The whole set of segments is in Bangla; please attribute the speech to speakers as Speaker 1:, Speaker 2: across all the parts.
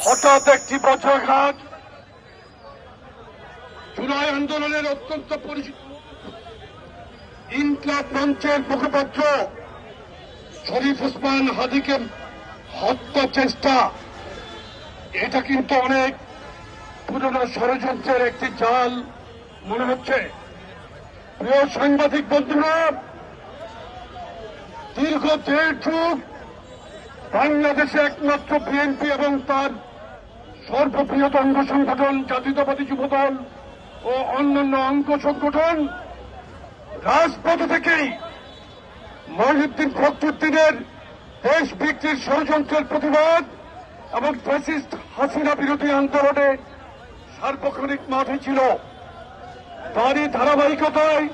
Speaker 1: হঠাৎ একটি বজ্রাঘাত জুলাই আন্দোলনের অত্যন্ত পরিচিত ইনকলাব মঞ্চের মুখপাত্র শরীফ ওসমান হাদিকে হত্যা চেষ্টা, এটা কিন্তু অনেক পুরনো ষড়যন্ত্রের একটি জাল মনে হচ্ছে। প্রিয় সাংবাদিক বন্ধুরা, দীর্ঘ 1.5 যুগ বাংলাদেশে একমাত্র বিএনপি এবং তার সর্ববৃহৎ অঙ্গ সংগঠন জাতীয়তাবাদী যুবদল ও অন্যান্য অঙ্গ সংগঠন রাজপথ থেকেই মহিউদ্দিন ফখরুদ্দিনের দেশ বিক্রির ষড়যন্ত্রের প্রতিবাদ এবং ফ্যাসিস্ট হাসিনা বিরোধী আন্দোলনে সার্বক্ষণিক মাঠে ছিল। তারই ধারাবাহিকতায়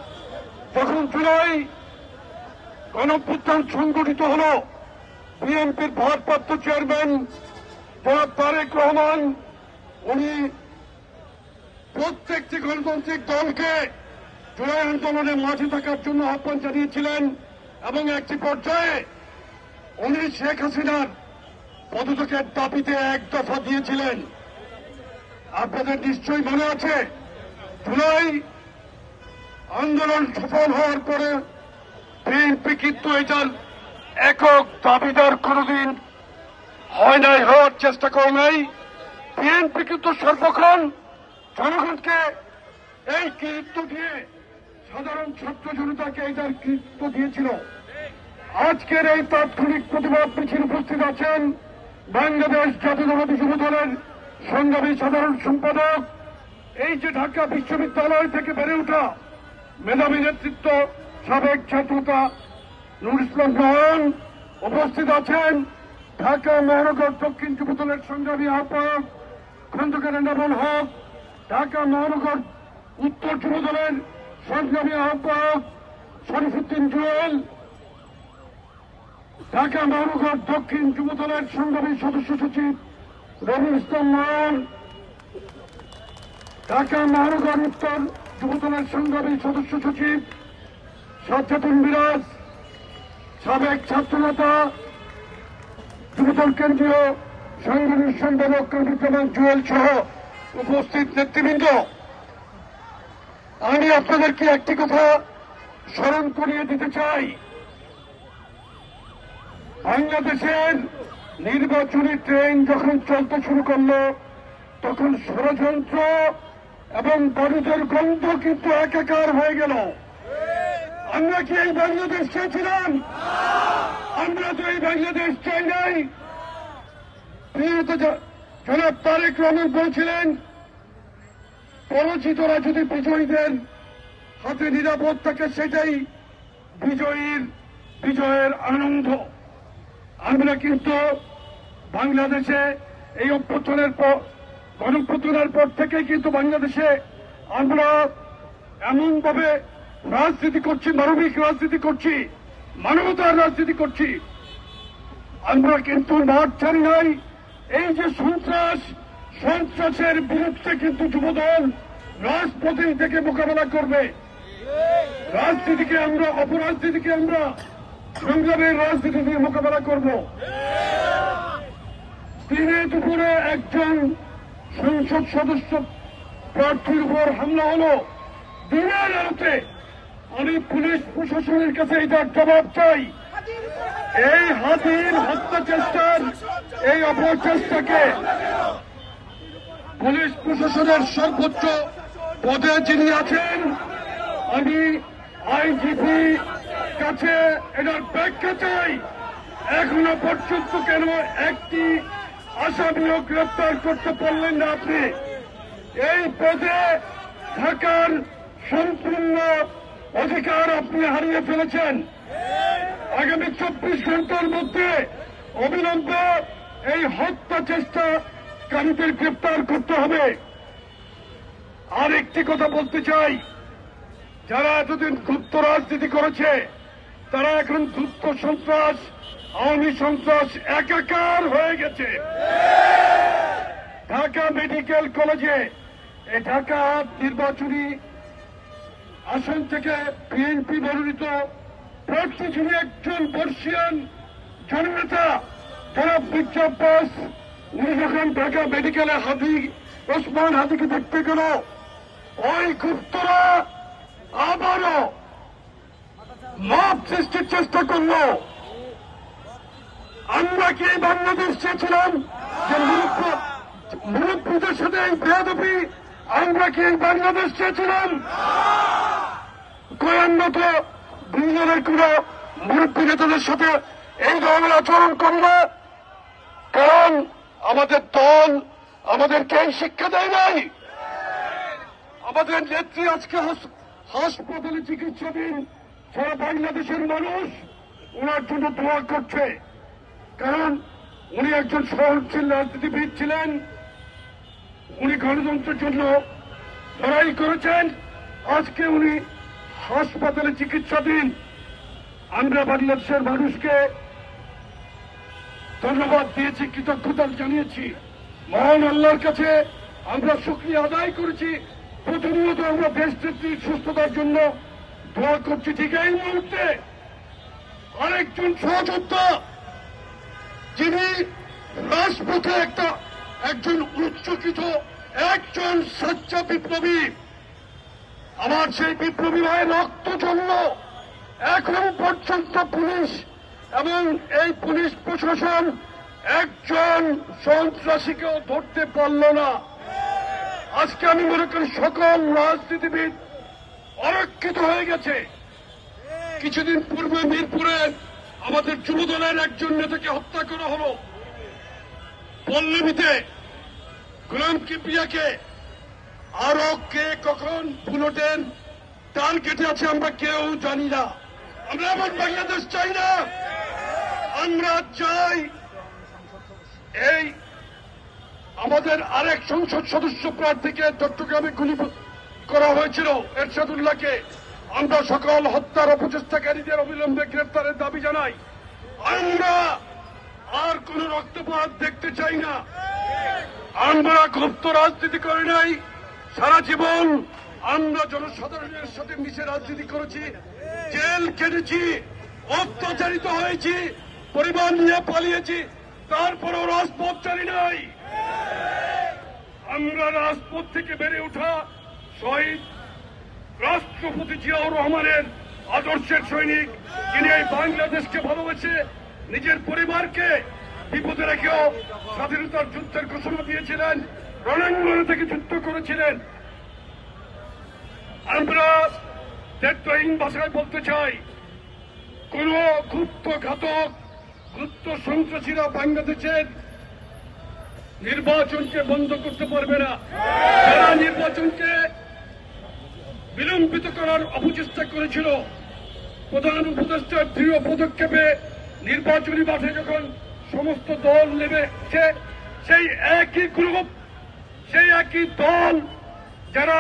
Speaker 1: যখন জুলাই গণঅভ্যুত্থান সংগঠিত হল, বিএনপির ভারপ্রাপ্ত চেয়ারম্যান জনাব তারেক রহমান উনি প্রত্যেকটি গণতান্ত্রিক দলকে জুলাই আন্দোলনে মাঠে থাকার জন্য আহ্বান জানিয়েছিলেন এবং একটি পর্যায়ে উনি শেখ হাসিনার পদত্যাগের দাবিতে এক দফা দিয়েছিলেন। আপনাদের নিশ্চয়ই মনে আছে, জুলাই আন্দোলন সফল হওয়ার পরে বিএনপি কিন্তু এটার একক দাবিদার কোনদিন হয় নাই, হওয়ার চেষ্টা করে নাই। বিএনপি কিন্তু সর্বক্ষণ জনগণকে এই কৃতিত্ব দিয়ে, সাধারণ ছাত্র জনতাকে এইটার কৃতিত্ব দিয়েছিল। আজকের এই তাৎক্ষণিক প্রতিবাদ মিছিল উপস্থিত আছেন বাংলাদেশ জাতীয়তাবাদী যুবদলের সংগ্রামী সাধারণ সম্পাদক, এই যে ঢাকা বিশ্ববিদ্যালয় থেকে বেড়ে ওঠা মেধাবী নেতৃত্ব সাবেক ছাত্রতা নুর ইসলাম নয়ন, উপস্থিত আছেন ঢাকা মহানগর দক্ষিণ যুবদলের সংগ্রামী আহ্বায়ক খন্দকার এনামুল হক, ঢাকা মহানগর উত্তর যুবদলের সংগ্রামী আহ্বায়ক শরীফুদ্দিন জুয়েল, ঢাকা মহানগর দক্ষিণ যুবদলের সংগ্রামী সদস্য সচিব রবিউল ইসলাম নয়ন, ঢাকা মহানগর উত্তর যুবদলের সংগ্রামী সদস্য সচিব সাজ্জাদুল মিরাজ, সাবেক ছাত্রনেতা যুবদল কেন্দ্রীয় সাংগঠনিক সম্পাদক কামরুজ্জামান জুয়েল সহ উপস্থিত নেতৃবৃন্দ, আমি আপনাদেরকে একটি কথা স্মরণ করিয়ে দিতে চাই। বাংলাদেশের নির্বাচনী ট্রেন যখন চলতে শুরু করল, তখন ষড়যন্ত্র এবং বারুদের গন্ধ কিন্তু একাকার হয়ে গেল। আমরা কি এই বাংলাদেশ চেয়েছিলাম? আমরা তো এই বাংলাদেশ চাই নাই। জনাব তারেক রহমান বলছিলেন, পরাজিতরা যদি বিজয়ীদের হাতে নিরাপদ থাকে, সেটাই বিজয়ের আনন্দ। আমরা কিন্তু বাংলাদেশে এই অভ্যুত্থানের পর, গণঅভ্যুত্থানের পর থেকে কিন্তু বাংলাদেশে আমরা এমনভাবে রাজনীতি করছি, মানবিক রাজনীতি করছি, মানবতার রাজনীতি করছি। আমরা কিন্তু মাঠ ছাড়ি নাই। এই যে সন্ত্রাসের বিরুদ্ধে কিন্তু যুবদল রাজপথে থেকে মোকাবেলা করবে। রাজনীতিকে আমরা, অপরাজনীতিকে আমরা সংগ্রামের রাজনীতি দিয়ে মোকাবেলা করব। দিনে দুপুরে একজন সংসদ সদস্য প্রার্থীর উপর হামলা হল, দিনের আলোতে আমি পুলিশ প্রশাসনের কাছে এটার জবাব চাই। এই হাতির হত্যা চেষ্টার, এই অপচেষ্টাকে পুলিশ প্রশাসনের সর্বোচ্চ পদে যিনি আছেন, আমি আইজিপি কাছে এটার ব্যাখ্যা চাই। এখনো পর্যন্ত কেন একটি আসামিও গ্রেপ্তার করতে পারলেন না আপনি? এই পদে থাকার সম্পূর্ণ অধিকার আপনি হারিয়ে ফেলেছেন। আগামী 24 ঘন্টার মধ্যে অবিলম্বে এই হত্যা চেষ্টাকারীদের গ্রেপ্তার করতে হবে। আর একটি কথা বলতে চাই, যারা এতদিন গুপ্ত রাজনীতি করেছে, তারা এখন গুপ্ত সন্ত্রাস, আওয়ামী সন্ত্রাস একাকার হয়ে গেছে। ঢাকা মেডিকেল কলেজে, এই ঢাকা নির্বাচনী আসন থেকে বিএনপি মনোনীত প্রার্থী ছিলেন একজন বর্ষিয়ান জননেতা জনাব মির্জা আব্বাস উনি যখন ঢাকা মেডিকেলে ওসমান হাদিকে দেখতে গেল, ওই গুপ্তরা আবারও মব সৃষ্টির চেষ্টা করলো। আমরা কি এই বাংলাদেশ চেয়েছিলাম যে মুরব্বীদের সাথে এই বেয়াদবি? আমরা কি এই বাংলাদেশ চেয়েছিলাম? আমরা তো দুজনের কোন মুরব্বী নেতাদের সাথে এই ধরনের আচরণ করবে, কারণ আমাদের দল আমাদেরকে এই শিক্ষা দেয় নাই। আমাদের নেত্রী আজকে হাসপাতালে চিকিৎসাধীন, সারা বাংলাদেশের মানুষ ওনার জন্য দোয়া করছে, কারণ উনি একজন সহনশীল রাজনীতিবিদ ছিলেন। উনি গণতন্ত্রের জন্য লড়াই করেছেন। আজকে উনি হাসপাতালে চিকিৎসাধীন। আমরা বাংলাদেশের মানুষকে ধন্যবাদ দিয়েছি, কৃতজ্ঞতা জানিয়েছি। মহান আল্লাহর কাছে আমরা শুকরিয়া আদায় করেছি। প্রতিনিয়ত আমরা দেশ নেত্রীর সুস্থতার জন্য দোয়া করছি। ঠিক এই মুহূর্তে আরেকজন সহযোদ্ধা, যিনি রাজপথে একজন উচ্চকিত একজন সচ্চা বিপ্লবী, আমার সেই বিপ্লবী ভাইয়ের রক্ত জন্য এখন পর্যন্ত পুলিশ এবং এই পুলিশ প্রশাসন একজন সন্ত্রাসীকেও ধরতে পারল না। আজকে আমি মনে করি সকল রাজনীতিবিদ অরক্ষিত হয়ে গেছে। কিছুদিন পূর্বে মিরপুরে আমাদের যুবদলের একজন নেতাকে হত্যা করা হল। পল্লবীতে গোলাম কিবরিয়াকে, আরো কে কখন বুলেটের টান কেটে আছে আমরা কেউ জানি না। আমরা এমন বাংলাদেশ চাই না। আমরা চাই এই আমাদের আরেক সংসদ সদস্য প্রার্থীকে চট্টগ্রামে গুলি করা হয়েছিল, এরশাদুল্লাহকে। আমরা সকল হত্যার অপচেষ্টাকারীদের অবিলম্বে গ্রেফতারের দাবি জানাই। আমরা আর কোন রক্তপাত দেখতে চাই না। আমরা গুপ্ত রাজনীতি করি নাই। সারা জীবন আমরা জনসাধারণের সাথে মিশে রাজনীতি করেছি, জেল কেটেছি, অত্যাচারিত হয়েছি, পরিবার নিয়ে পালিয়েছি, তারপরেও রাজপথ ছাড়ি নাই। আমরা রাজপথ থেকে বেড়ে ওঠা শহীদ রাষ্ট্রপতি জিয়াউর রহমানের আদর্শের সৈনিক, যিনি এই বাংলাদেশকে ভালোবেসে নিজের পরিবারকে বিপদে রেখেও স্বাধীনতার যুদ্ধের ঘোষণা দিয়েছিলেন, রণাঙ্গনে থেকে যুদ্ধ করেছিলেন। আমরা দায়িত্বহীন ভাষায় বলতে চাই, কোন গুপ্ত ঘাতক, গুপ্ত সন্ত্রাসীরা বাংলাদেশের নির্বাচনকে বন্ধ করতে পারবে না। যারা নির্বাচনকে বিলম্বিত করার অপচেষ্টা করেছিল, প্রধান উপদেষ্টার দৃঢ় পদক্ষেপে নির্বাচনী মাঠে যখন সমস্ত দল নেমেছে, সেই একই গ্রুপ, সেই একই দল যারা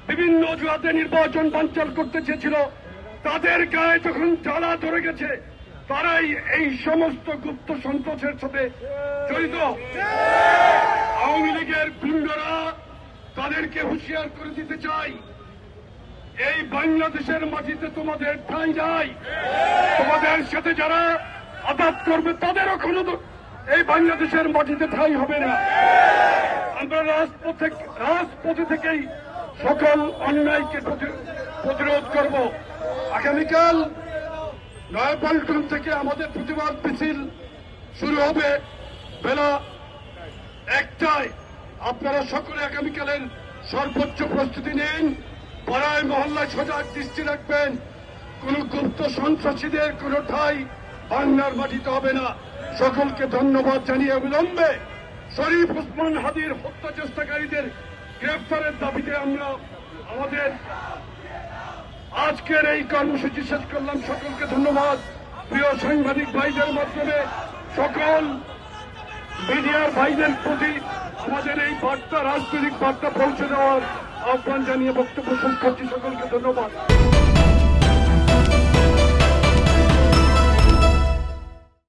Speaker 1: বিভিন্ন অজুহাতে নির্বাচন বানচাল করতে চেয়েছিল, তাদের গায়ে যখন জ্বালা ধরে গেছে, তারাই এই সমস্ত গুপ্ত সন্ত্রাসের সাথে জড়িত। আওয়ামী লীগের গুন্ডারা তাদেরকে হুঁশিয়ার করে দিতে চাই, এই বাংলাদেশের মাটিতে তোমাদের ঠাঁই নাই। তোমাদের সাথে যারা আঘাত করবে তাদেরও কোনো এই বাংলাদেশের মাটিতে ঠাঁই হবে না। আমরা রাজপথে থেকেই সকল অন্যায়কে প্রতিরোধ করব। আগামীকাল নয়াপল্টন থেকে আমাদের প্রতিবাদ মিছিল শুরু হবে বেলা 1টায়। আপনারা সকলে আগামীকালের সর্বোচ্চ প্রস্তুতি নিন। পাড়ায় মহল্লায় সজাগ দৃষ্টি রাখবেন। কোন গুপ্ত সন্ত্রাসীদের কোন ঠাঁই বাংলার মাটিতে হবে না। সকলকে ধন্যবাদ জানিয়ে অবিলম্বে শরীফ ওসমান হাদির হত্যা চেষ্টাকারীদের গ্রেফতারের দাবিতে আমরা আমাদের আজকের এই কর্মসূচি শেষ করলাম। সকলকে ধন্যবাদ। প্রিয় সাংবাদিক ভাইদের মাধ্যমে সকল মিডিয়ার ভাইদের প্রতি আমাদের এই বার্তা, রাজনৈতিক বার্তা পৌঁছে দেওয়ার আহ্বান জানিয়ে বক্তব্য শেষ করছি। সকলকে ধন্যবাদ।